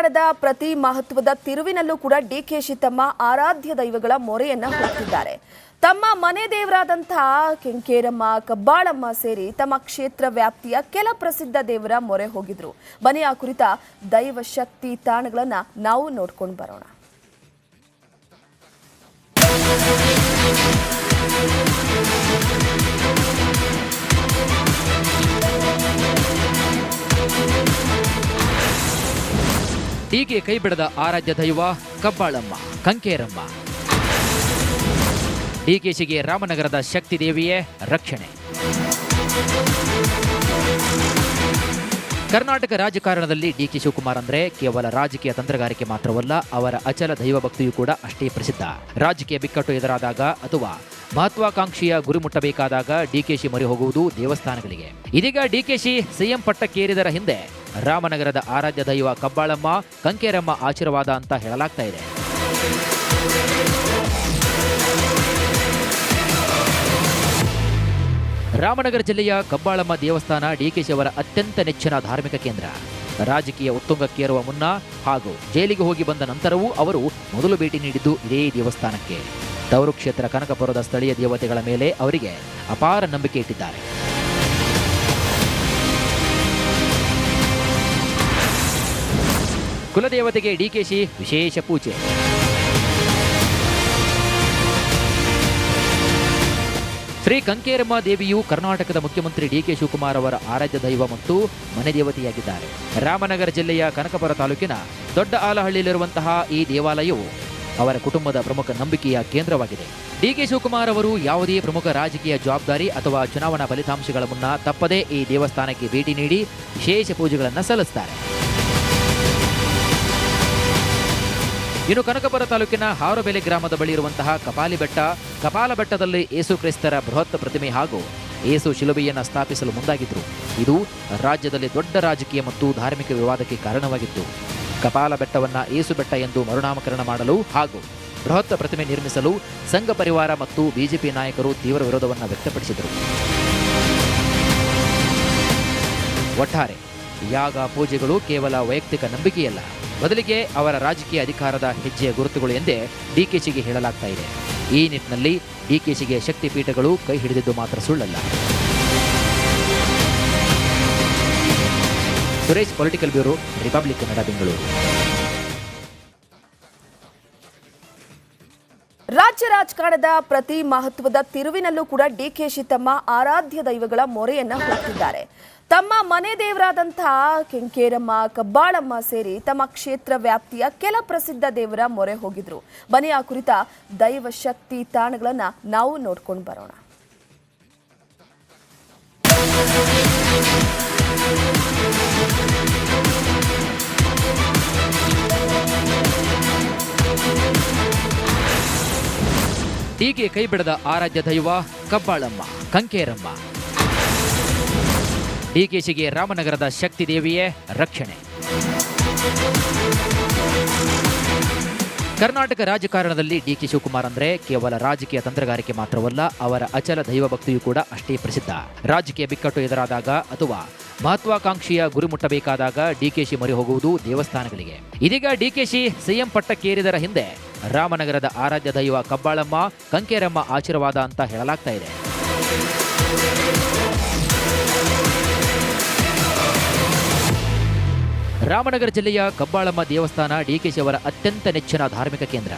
ರಾಜಕಾರಣದ ಪ್ರತಿ ಮಹತ್ವದ ತಿರುವಿನಲ್ಲೂ ಕೂಡ ಡಿಕೆಶಿ ತಮ್ಮ ಆರಾಧ್ಯ ದೈವಗಳ ಮೊರೆಯನ್ನ ಹೋಗ್ತಿದ್ದಾರೆ. ತಮ್ಮ ಮನೆ ದೇವರಾದಂತಹ ಕೆಂಕೇರಮ್ಮ, ಕಬ್ಬಾಳಮ್ಮ ಸೇರಿ ತಮ್ಮ ಕ್ಷೇತ್ರ ವ್ಯಾಪ್ತಿಯ ಕೆಲ ಪ್ರಸಿದ್ಧ ದೇವರ ಮೊರೆ ಹೋಗಿದ್ರು. ಬನ್ನಿ ಆ ಕುರಿತ ದೈವ ಶಕ್ತಿ ತಾಣಗಳನ್ನ ನಾವು ನೋಡ್ಕೊಂಡು ಬರೋಣ. ಹೀಗೆ ಕೈಬಿಡದ ಆರಾಧ್ಯ ದೈವ ಕಬ್ಬಾಳಮ್ಮ, ಕಂಕೇರಮ್ಮ. ಡಿಕೆಶಿಗೆ ರಾಮನಗರದ ಶಕ್ತಿ ದೇವಿಯೇ ರಕ್ಷಣೆ. ಕರ್ನಾಟಕ ರಾಜಕಾರಣದಲ್ಲಿ ಡಿಕೆ ಶಿವಕುಮಾರ್ ಅಂದ್ರೆ ಕೇವಲ ರಾಜಕೀಯ ತಂತ್ರಗಾರಿಕೆ ಮಾತ್ರವಲ್ಲ, ಅವರ ಅಚಲ ದೈವ ಭಕ್ತಿಯೂ ಕೂಡ ಅಷ್ಟೇ ಪ್ರಸಿದ್ಧ. ರಾಜಕೀಯ ಬಿಕ್ಕಟ್ಟು ಎದುರಾದಾಗ ಅಥವಾ ಮಹತ್ವಾಕಾಂಕ್ಷಿಯ ಗುರಿ ಮುಟ್ಟಬೇಕಾದಾಗ ಡಿಕೆಶಿ ಮೊರೆ ಹೋಗುವುದು ದೇವಸ್ಥಾನಗಳಿಗೆ. ಇದೀಗ ಡಿಕೆಶಿ ಸಿಎಂ ಪಟ್ಟಕ್ಕೇರಿದರ ಹಿಂದೆ ರಾಮನಗರದ ಆರಾಧ್ಯ ದೈವ ಕಬ್ಬಾಳಮ್ಮ, ಕಂಕೇರಮ್ಮ ಆಶೀರ್ವಾದ ಅಂತ ಹೇಳಲಾಗ್ತಾ ಇದೆ. ರಾಮನಗರ ಜಿಲ್ಲೆಯ ಕಬ್ಬಾಳಮ್ಮ ದೇವಸ್ಥಾನ ಡಿಕೆಶಿ ಅವರ ಅತ್ಯಂತ ನೆಚ್ಚಿನ ಧಾರ್ಮಿಕ ಕೇಂದ್ರ. ರಾಜಕೀಯ ಉತ್ತುಂಗಕ್ಕೇರುವ ಮುನ್ನ ಹಾಗೂ ಜೈಲಿಗೆ ಹೋಗಿ ಬಂದ ನಂತರವೂ ಅವರು ಮೊದಲು ಭೇಟಿ ನೀಡಿದ್ದು ಇದೇ ದೇವಸ್ಥಾನಕ್ಕೆ. ತವರು ಕ್ಷೇತ್ರ ಕನಕಪುರದ ಸ್ಥಳೀಯ ದೇವತೆಗಳ ಮೇಲೆ ಅವರಿಗೆ ಅಪಾರ ನಂಬಿಕೆ ಇಟ್ಟಿದ್ದಾರೆ. ಕುಲದೇವತೆಗೆ ಡಿಕೆಶಿ ವಿಶೇಷ ಪೂಜೆ. ಶ್ರೀ ಕಂಕೇರಮ್ಮ ದೇವಿಯು ಕರ್ನಾಟಕದ ಮುಖ್ಯಮಂತ್ರಿ ಡಿಕೆ ಶಿವಕುಮಾರ್ ಅವರ ಆರಾಧ್ಯ ದೈವ ಮತ್ತು ಮನೆ ದೇವತೆಯಾಗಿದ್ದಾರೆ. ರಾಮನಗರ ಜಿಲ್ಲೆಯ ಕನಕಪುರ ತಾಲೂಕಿನ ದೊಡ್ಡ ಆಲಹಳ್ಳಿಯಲ್ಲಿರುವಂತಹ ಈ ದೇವಾಲಯವು ಅವರ ಕುಟುಂಬದ ಪ್ರಮುಖ ನಂಬಿಕೆಯ ಕೇಂದ್ರವಾಗಿದೆ. ಡಿಕೆ ಶಿವಕುಮಾರ್ ಅವರು ಯಾವುದೇ ಪ್ರಮುಖ ರಾಜಕೀಯ ಜವಾಬ್ದಾರಿ ಅಥವಾ ಚುನಾವಣಾ ಫಲಿತಾಂಶಗಳ ಮುನ್ನ ತಪ್ಪದೇ ಈ ದೇವಸ್ಥಾನಕ್ಕೆ ಭೇಟಿ ನೀಡಿ ವಿಶೇಷ ಪೂಜೆಗಳನ್ನು ಸಲ್ಲಿಸುತ್ತಾರೆ. ಇನ್ನು ಕನಕಪುರ ತಾಲೂಕಿನ ಹಾರೋಬೆಲೆ ಗ್ರಾಮದ ಬಳಿ ಇರುವಂತಹ ಕಪಾಲ ಬೆಟ್ಟದಲ್ಲಿ ಏಸು ಕ್ರಿಸ್ತರ ಬೃಹತ್ ಪ್ರತಿಮೆ ಹಾಗೂ ಏಸು ಶಿಲುಬೆಯನ್ನು ಸ್ಥಾಪಿಸಲು ಮುಂದಾಗಿದ್ರು. ಇದು ರಾಜ್ಯದಲ್ಲಿ ದೊಡ್ಡ ರಾಜಕೀಯ ಮತ್ತು ಧಾರ್ಮಿಕ ವಿವಾದಕ್ಕೆ ಕಾರಣವಾಗಿತ್ತು. ಕಪಾಲ ಬೆಟ್ಟವನ್ನ ಏಸು ಬೆಟ್ಟ ಎಂದು ಮರುನಾಮಕರಣ ಮಾಡಲು ಹಾಗೂ ಬೃಹತ್ ಪ್ರತಿಮೆ ನಿರ್ಮಿಸಲು ಸಂಘ ಪರಿವಾರ ಮತ್ತು ಬಿಜೆಪಿ ನಾಯಕರು ತೀವ್ರ ವಿರೋಧವನ್ನು ವ್ಯಕ್ತಪಡಿಸಿದರು. ಒಟ್ಟಾರೆ ಯಾಗ ಪೂಜೆಗಳು ಕೇವಲ ವೈಯಕ್ತಿಕ ನಂಬಿಕೆಯಲ್ಲ, ಬದಲಿಗೆ ಅವರ ರಾಜಕೀಯ ಅಧಿಕಾರದ ಹೆಜ್ಜೆಯ ಗುರುತುಗಳು ಎಂದೇ ಡಿಕೆಶಿಗೆ ಹೇಳಲಾಗ್ತಾ ಇದೆ. ಈ ನಿಟ್ಟಿನಲ್ಲಿ ಡಿಕೆಶಿಗೆ ಶಕ್ತಿ ಪೀಠಗಳು ಕೈ ಹಿಡಿದಿದ್ದು ಮಾತ್ರ ಸುಳ್ಳಲ್ಲ. Suresh, political bureau, republic Kannada, Bengaluru. ರಾಜ್ಯ ರಾಜಕಾರಣದ ಪ್ರತಿ ಮಹತ್ವದ ತಿರುವಿನಲ್ಲೂ ಕೂಡ ಡಿಕೆಶಿ ತಮ್ಮ ಆರಾಧ್ಯ ದೈವಗಳ ಮೊರೆಯನ್ನ ಹೋಗ್ತಿದ್ದಾರೆ. ತಮ್ಮ ಮನೆ ದೇವರಾದಂತಹ ಕೆಂಕೇರಮ್ಮ, ಕಬ್ಬಾಳಮ್ಮ ಸೇರಿ ತಮ್ಮ ಕ್ಷೇತ್ರ ವ್ಯಾಪ್ತಿಯ ಕೆಲ ಪ್ರಸಿದ್ಧ ದೇವರ ಮೊರೆ ಹೋಗಿದ್ರು. ಬನ್ನಿ ಆ ಕುರಿತ ದೈವ ಶಕ್ತಿ ತಾಣಗಳನ್ನ ನಾವು ನೋಡ್ಕೊಂಡು ಬರೋಣ. ಹೀಗೆ ಕೈಬಿಡದ ಆರಾಧ್ಯ ದೈವ ಕಬ್ಬಾಳಮ್ಮ, ಕಂಕೇರಮ್ಮ. ಡಿಕೆಶಿಗೆ ರಾಮನಗರದ ಶಕ್ತಿ ದೇವಿಯೇ ರಕ್ಷಣೆ. ಕರ್ನಾಟಕ ರಾಜಕಾರಣದಲ್ಲಿ ಡಿಕೆ ಶಿವಕುಮಾರ್ ಅಂದ್ರೆ ಕೇವಲ ರಾಜಕೀಯ ತಂತ್ರಗಾರಿಕೆ ಮಾತ್ರವಲ್ಲ, ಅವರ ಅಚಲ ದೈವ ಭಕ್ತಿಯೂ ಕೂಡ ಅಷ್ಟೇ ಪ್ರಸಿದ್ಧ. ರಾಜಕೀಯ ಬಿಕ್ಕಟ್ಟು ಎದುರಾದಾಗ ಅಥವಾ ಮಹತ್ವಾಕಾಂಕ್ಷಿಯ ಗುರಿ ಮುಟ್ಟಬೇಕಾದಾಗ ಡಿಕೆಶಿ ಮೊರೆ ಹೋಗುವುದು ದೇವಸ್ಥಾನಗಳಿಗೆ. ಇದೀಗ ಡಿಕೆಶಿ ಸಿಎಂ ಪಟ್ಟಕ್ಕೇರಿದರ ಹಿಂದೆ ರಾಮನಗರದ ಆರಾಧ್ಯ ದೈವ ಕಬ್ಬಾಳಮ್ಮ, ಕಂಕೇರಮ್ಮ ಆಶೀರ್ವಾದ ಅಂತ ಹೇಳಲಾಗ್ತಾ ಇದೆ. ರಾಮನಗರ ಜಿಲ್ಲೆಯ ಕಬ್ಬಾಳಮ್ಮ ದೇವಸ್ಥಾನ ಡಿಕೆಶಿ ಅವರ ಅತ್ಯಂತ ನೆಚ್ಚಿನ ಧಾರ್ಮಿಕ ಕೇಂದ್ರ.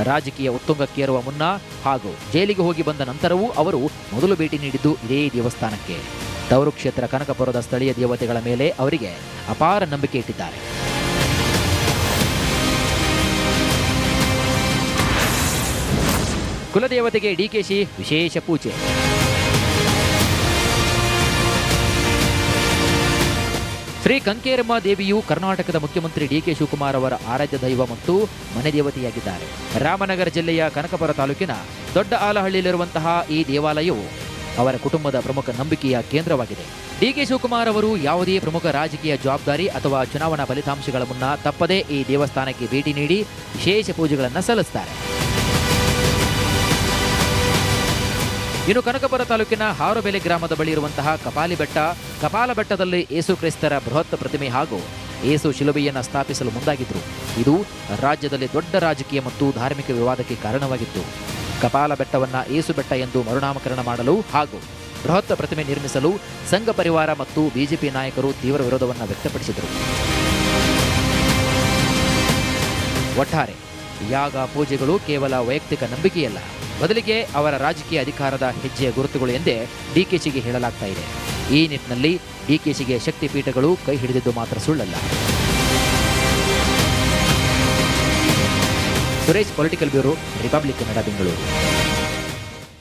ರಾಜಕೀಯ ಉತ್ತುಂಗಕ್ಕೇರುವ ಮುನ್ನ ಹಾಗೂ ಜೈಲಿಗೆ ಹೋಗಿ ಬಂದ ನಂತರವೂ ಅವರು ಮೊದಲು ಭೇಟಿ ನೀಡಿದ್ದು ಇದೇ ದೇವಸ್ಥಾನಕ್ಕೆ. ತವರು ಕ್ಷೇತ್ರ ಕನಕಪುರದ ಸ್ಥಳೀಯ ದೇವತೆಗಳ ಮೇಲೆ ಅವರಿಗೆ ಅಪಾರ ನಂಬಿಕೆ ಇಟ್ಟಿದ್ದಾರೆ. ಕುಲದೇವತೆಗೆ ಡಿಕೆಶಿ ವಿಶೇಷ ಪೂಜೆ. ಶ್ರೀ ಕಂಕೇರಮ್ಮ ದೇವಿಯು ಕರ್ನಾಟಕದ ಮುಖ್ಯಮಂತ್ರಿ ಡಿಕೆ ಶಿವಕುಮಾರ್ ಅವರ ಆರಾಧ್ಯ ದೈವ ಮತ್ತು ಮನೆ ದೇವತೆಯಾಗಿದ್ದಾರೆ. ರಾಮನಗರ ಜಿಲ್ಲೆಯ ಕನಕಪುರ ತಾಲೂಕಿನ ದೊಡ್ಡ ಆಲಹಳ್ಳಿಯಲ್ಲಿರುವಂತಹ ಈ ದೇವಾಲಯವು ಅವರ ಕುಟುಂಬದ ಪ್ರಮುಖ ನಂಬಿಕೆಯ ಕೇಂದ್ರವಾಗಿದೆ. ಡಿಕೆ ಶಿವಕುಮಾರ್ ಅವರು ಯಾವುದೇ ಪ್ರಮುಖ ರಾಜಕೀಯ ಜವಾಬ್ದಾರಿ ಅಥವಾ ಚುನಾವಣಾ ಫಲಿತಾಂಶಗಳ ಮುನ್ನ ತಪ್ಪದೇ ಈ ದೇವಸ್ಥಾನಕ್ಕೆ ಭೇಟಿ ನೀಡಿ ವಿಶೇಷ ಪೂಜೆಗಳನ್ನು ಸಲ್ಲಿಸುತ್ತಾರೆ. ಇನ್ನು ಕನಕಪುರ ತಾಲೂಕಿನ ಹಾರೋಬೆಲೆ ಗ್ರಾಮದ ಬಳಿ ಇರುವಂತಹ ಕಪಾಲ ಬೆಟ್ಟದಲ್ಲಿ ಏಸು ಕ್ರಿಸ್ತರ ಬೃಹತ್ ಪ್ರತಿಮೆ ಹಾಗೂ ಏಸು ಶಿಲುಬೆಯನ್ನು ಸ್ಥಾಪಿಸಲು ಮುಂದಾಗಿದ್ರು. ಇದು ರಾಜ್ಯದಲ್ಲಿ ದೊಡ್ಡ ರಾಜಕೀಯ ಮತ್ತು ಧಾರ್ಮಿಕ ವಿವಾದಕ್ಕೆ ಕಾರಣವಾಗಿತ್ತು. ಕಪಾಲ ಬೆಟ್ಟವನ್ನ ಏಸು ಬೆಟ್ಟ ಎಂದು ಮರುನಾಮಕರಣ ಮಾಡಲು ಹಾಗೂ ಬೃಹತ್ ಪ್ರತಿಮೆ ನಿರ್ಮಿಸಲು ಸಂಘ ಪರಿವಾರ ಮತ್ತು ಬಿಜೆಪಿ ನಾಯಕರು ತೀವ್ರ ವಿರೋಧವನ್ನು ವ್ಯಕ್ತಪಡಿಸಿದರು. ಒಟ್ಟಾರೆ ಯಾಗ ಪೂಜೆಗಳು ಕೇವಲ ವೈಯಕ್ತಿಕ ನಂಬಿಕೆಯಲ್ಲ, ಬದಲಿಗೆ ಅವರ ರಾಜಕೀಯ ಅಧಿಕಾರದ ಹೆಜ್ಜೆಯ ಗುರುತುಗಳು ಎಂದೇ ಡಿಕೆಶಿಗೆ ಹೇಳಲಾಗ್ತಾ ಇದೆ. ಈ ನಿಟ್ಟಿನಲ್ಲಿ ಡಿಕೆಶಿಗೆ ಶಕ್ತಿ ಪೀಠಗಳು ಕೈ ಹಿಡಿದಿದ್ದು ಮಾತ್ರ ಸುಳ್ಳಲ್ಲ. Suresh, political bureau, republic Kannada, Bengaluru.